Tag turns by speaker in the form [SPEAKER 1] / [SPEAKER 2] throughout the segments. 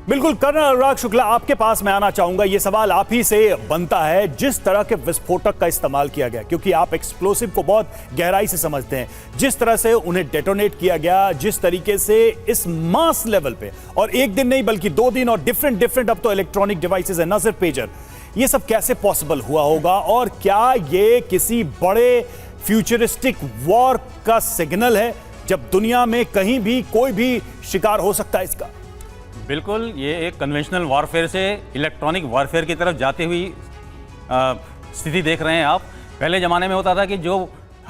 [SPEAKER 1] बिल्कुल कर्नल अनुराग शुक्ला, आपके पास मैं आना चाहूंगा। ये सवाल आप ही से बनता है, जिस तरह के विस्फोटक का इस्तेमाल किया गया, क्योंकि आप एक्सप्लोसिव को बहुत गहराई से समझते हैं, जिस तरह से उन्हें डेटोनेट किया गया, जिस तरीके से इस मास लेवल पे, और एक दिन नहीं बल्कि 2 दिन और डिफरेंट अब तो इलेक्ट्रॉनिक डिवाइसेस है, न सिर्फ पेजर, ये सब कैसे पॉसिबल हुआ होगा? और क्या ये किसी बड़े फ्यूचरिस्टिक वॉर का सिग्नल है, जब दुनिया में कहीं भी कोई भी शिकार हो सकता है इसका?
[SPEAKER 2] बिल्कुल, ये एक कन्वेंशनल वॉरफेयर से इलेक्ट्रॉनिक वॉरफेयर की तरफ जाती हुई स्थिति देख रहे हैं आप। पहले ज़माने में होता था कि जो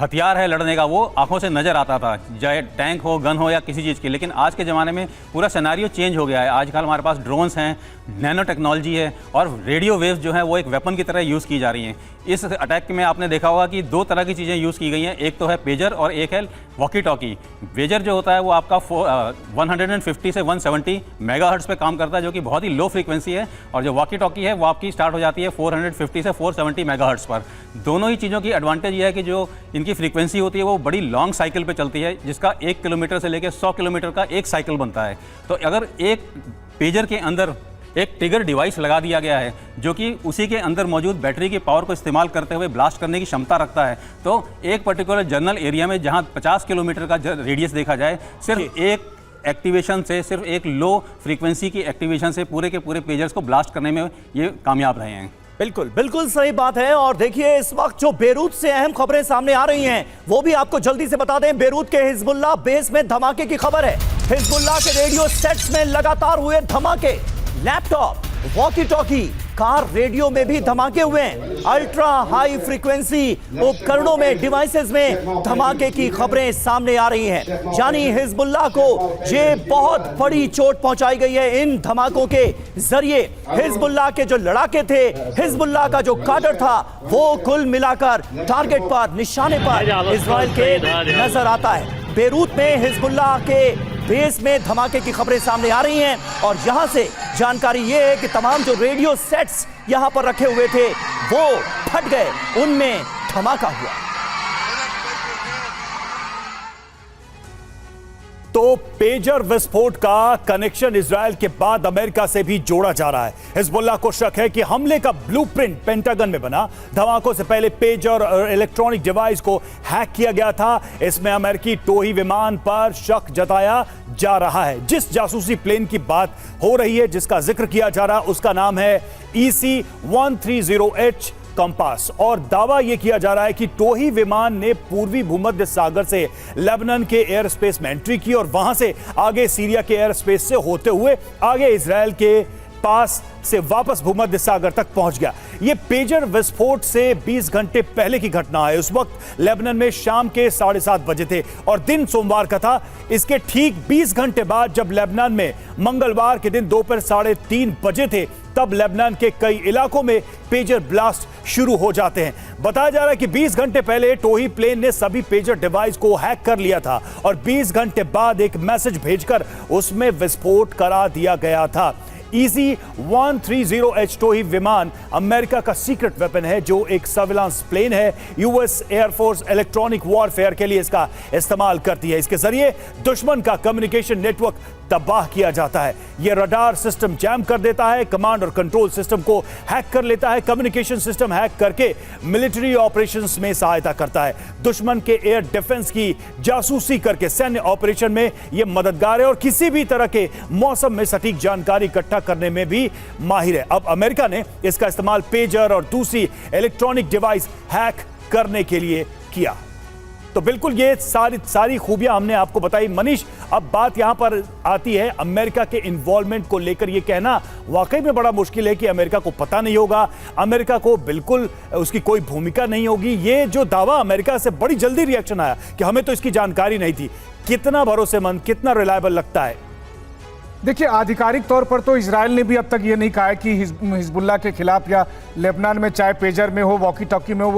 [SPEAKER 2] हथियार है लड़ने का वो आंखों से नज़र आता था, चाहे टैंक हो, गन हो या किसी चीज़ की। लेकिन आज के ज़माने में पूरा सिनेरियो चेंज हो गया है। आजकल हमारे पास ड्रोन्स हैं, नैनो टेक्नोलॉजी है और रेडियो वेव्स जो है वो एक वेपन की तरह यूज़ की जा रही हैं। इस अटैक में आपने देखा होगा कि 2 तरह की चीज़ें यूज़ की गई हैं, एक तो है पेजर और एक है वॉकी टॉकी। पेजर जो होता है वो आपका 150 से 170 मेगाहर्ट्ज़ पे काम करता है, जो कि बहुत ही लो फ्रीक्वेंसी है, और जो वॉकी टॉकी है वो आपकी स्टार्ट हो जाती है 450 से 470 मेगाहर्ट्ज़ पर। दोनों ही चीज़ों की एडवांटेज ये है कि जो इनकी फ्रीक्वेंसी होती है वो बड़ी लॉन्ग साइकिल पे चलती है, जिसका 1 किलोमीटर से लेकर 100 किलोमीटर का एक साइकिल बनता है। तो अगर एक पेजर के अंदर एक ट्रिगर डिवाइस लगा दिया गया है जो कि उसी के अंदर मौजूद बैटरी की पावर को इस्तेमाल करते हुए ब्लास्ट करने की क्षमता रखता है, तो एक पर्टिकुलर जनरल एरिया में जहां 50 किलोमीटर का रेडियस देखा जाए, सिर्फ एक एक्टिवेशन से, सिर्फ एक लो फ्रीक्वेंसी की एक्टिवेशन से पूरे के पूरे पेजर्स को ब्लास्ट करने में ये कामयाब रहे हैं।
[SPEAKER 3] बिल्कुल बिल्कुल सही बात है। और देखिए, इस वक्त जो बेरूत से अहम खबरें सामने आ रही हैं वो भी आपको जल्दी से बता दें। बेरूत के हिजबुल्लाह बेस में धमाके की खबर है। हिजबुल्लाह के रेडियो सेट्स में लगातार हुए धमाके, laptop, walkie talkie, car radio में भी धमाके हुए हैं। अल्ट्रा हाई फ्रीक्वेंसी उपकरणों में, डिवाइसेस में धमाके की खबरें सामने आ रही हैं। यानी हिजबुल्लाह को ये बहुत बड़ी चोट पहुंचाई गई है इन धमाकों के जरिए। हिजबुल्लाह के जो लड़ाके थे, हिजबुल्लाह का जो काडर था, वो कुल मिलाकर टारगेट पर, निशाने पर इजराइल के नजर आता है। बेरूत में हिजबुल्लाह के बेस में धमाके की खबरें सामने आ रही हैं और यहां से जानकारी यह है कि तमाम जो रेडियो सेट्स यहां पर रखे हुए थे वो फट गए, उनमें धमाका हुआ।
[SPEAKER 1] तो पेजर विस्फोट का कनेक्शन इजराइल के बाद अमेरिका से भी जोड़ा जा रहा है। हिजबुल्लाह को शक है कि हमले का ब्लूप्रिंट पेंटागन में बना। धमाकों से पहले पेजर और इलेक्ट्रॉनिक डिवाइस को हैक किया गया था। इसमें अमेरिकी टोही विमान पर शक जताया जा रहा है। जिस जासूसी प्लेन की बात हो रही है, जिसका जिक्र किया जा रहा है, उसका नाम है EC-130H कंपास, और दावा यह किया जा रहा है कि टोही विमान ने पूर्वी भूमध्य सागर से लेबनान के एयर स्पेस में एंट्री की और वहां से आगे सीरिया के एयर स्पेस से होते हुए आगे इजराइल के पास से वापस भूमध्य सागर तक पहुंच गया। यह पेजर विस्फोट से 20 घंटे पहले की घटना है। उस वक्त लेबनान में शाम के 7:30 बजे थे और दिन सोमवार का था। इसके ठीक 20 घंटे बाद जब लेबनान में मंगलवार के दिन दोपहर 3:30 बजे थे, तब लेबनान के कई इलाकों में पेजर ब्लास्ट शुरू हो जाते हैं। बताया जा रहा है कि 20 घंटे पहले टोही प्लेन ने सभी पेजर डिवाइस को हैक कर लिया था और 20 घंटे बाद एक मैसेज भेजकर उसमें विस्फोट करा दिया गया था। EC-130H टोही विमान अमेरिका का सीक्रेट वेपन है, जो एक सर्विलांस प्लेन है। यूएस एयरफोर्स इलेक्ट्रॉनिक वॉरफेयर के लिए इसका इस्तेमाल करती है। इसके जरिए दुश्मन का कम्युनिकेशन नेटवर्क तबाह किया जाता है। यह रडार सिस्टम जैम कर देता है, कमांड और कंट्रोल सिस्टम को हैक कर लेता है, कम्युनिकेशन सिस्टम हैक करके मिलिट्री ऑपरेशंस में सहायता करता है। दुश्मन के एयर डिफेंस की जासूसी करके सैन्य ऑपरेशन में यह मददगार है और किसी भी तरह के मौसम में सटीक जानकारी इकट्ठा करने में भी माहिर है। अब अमेरिका ने इसका इस्तेमाल पेजर और दूसरी इलेक्ट्रॉनिक डिवाइस हैक करने के लिए किया। तो बिल्कुल ये सारी खूबियां हमने आपको बताई। मनीष, अब बात यहां पर आती है अमेरिका के इन्वॉल्वमेंट को लेकर। ये कहना वाकई में बड़ा मुश्किल है कि अमेरिका को पता नहीं होगा, अमेरिका को बिल्कुल उसकी कोई भूमिका नहीं होगी। ये जो दावा अमेरिका से बड़ी जल्दी रिएक्शन आया कि हमें तो इसकी जानकारी नहीं थी, कितना भरोसेमंद, कितना रिलायबल लगता है?
[SPEAKER 4] देखिए, आधिकारिक तौर पर तो इजराइल ने भी अब तक ये नहीं कहा है कि हिजबुल्लाह के खिलाफ या लेबनान में, चाहे पेजर में हो, वॉकी टॉकी में हो,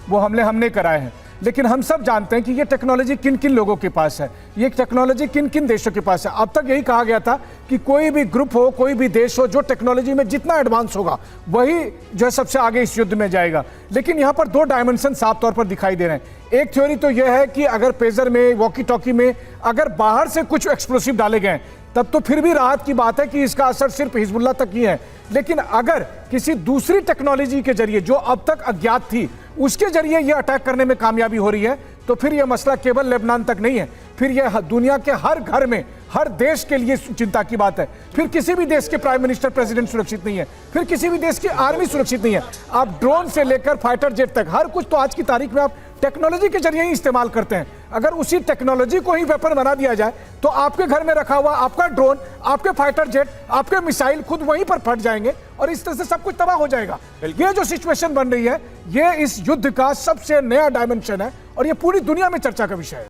[SPEAKER 4] वो हमले हमने कराए हैं। लेकिन हम सब जानते हैं कि ये टेक्नोलॉजी किन किन लोगों के पास है, ये टेक्नोलॉजी किन किन देशों के पास है। अब तक यही कहा गया था कि कोई भी ग्रुप हो, कोई भी देश हो, जो टेक्नोलॉजी में जितना एडवांस होगा वही जो है सबसे आगे इस युद्ध में जाएगा। लेकिन यहाँ पर 2 डायमेंशन साफ तौर पर दिखाई दे रहे हैं। एक थ्योरी तो यह है कि अगर पेजर में, वॉकी टॉकी में अगर बाहर से कुछ एक्सप्लोसिव डाले गए तब तो फिर भी राहत की बात है कि इसका असर सिर्फ हिजबुल्लाह तक ही है। लेकिन अगर किसी दूसरी टेक्नोलॉजी के जरिए जो अब तक अज्ञात थी उसके जरिए यह अटैक करने में कामयाबी हो रही है, तो फिर यह मसला केवल लेबनान तक नहीं है, फिर यह दुनिया के हर घर में, हर देश के लिए चिंता की बात है। फिर किसी भी देश के प्राइम मिनिस्टर, प्रेसिडेंट सुरक्षित नहीं है, फिर किसी भी देश की आर्मी सुरक्षित नहीं है। आप ड्रोन से लेकर फाइटर जेट तक हर कुछ तो आज की तारीख में आप टेक्नोलॉजी के जरिए ही इस्तेमाल करते हैं। अगर उसी टेक्नोलॉजी को ही वेपन बना दिया जाए तो आपके घर में रखा हुआ आपका ड्रोन, आपके फाइटर जेट, आपके मिसाइल खुद वहीं पर फट जाएंगे और इस तरह से सब कुछ तबाह हो जाएगा। ये जो सिचुएशन बन रही है, ये इस युद्ध का सबसे नया डायमेंशन है और ये पूरी दुनिया में चर्चा का विषय है।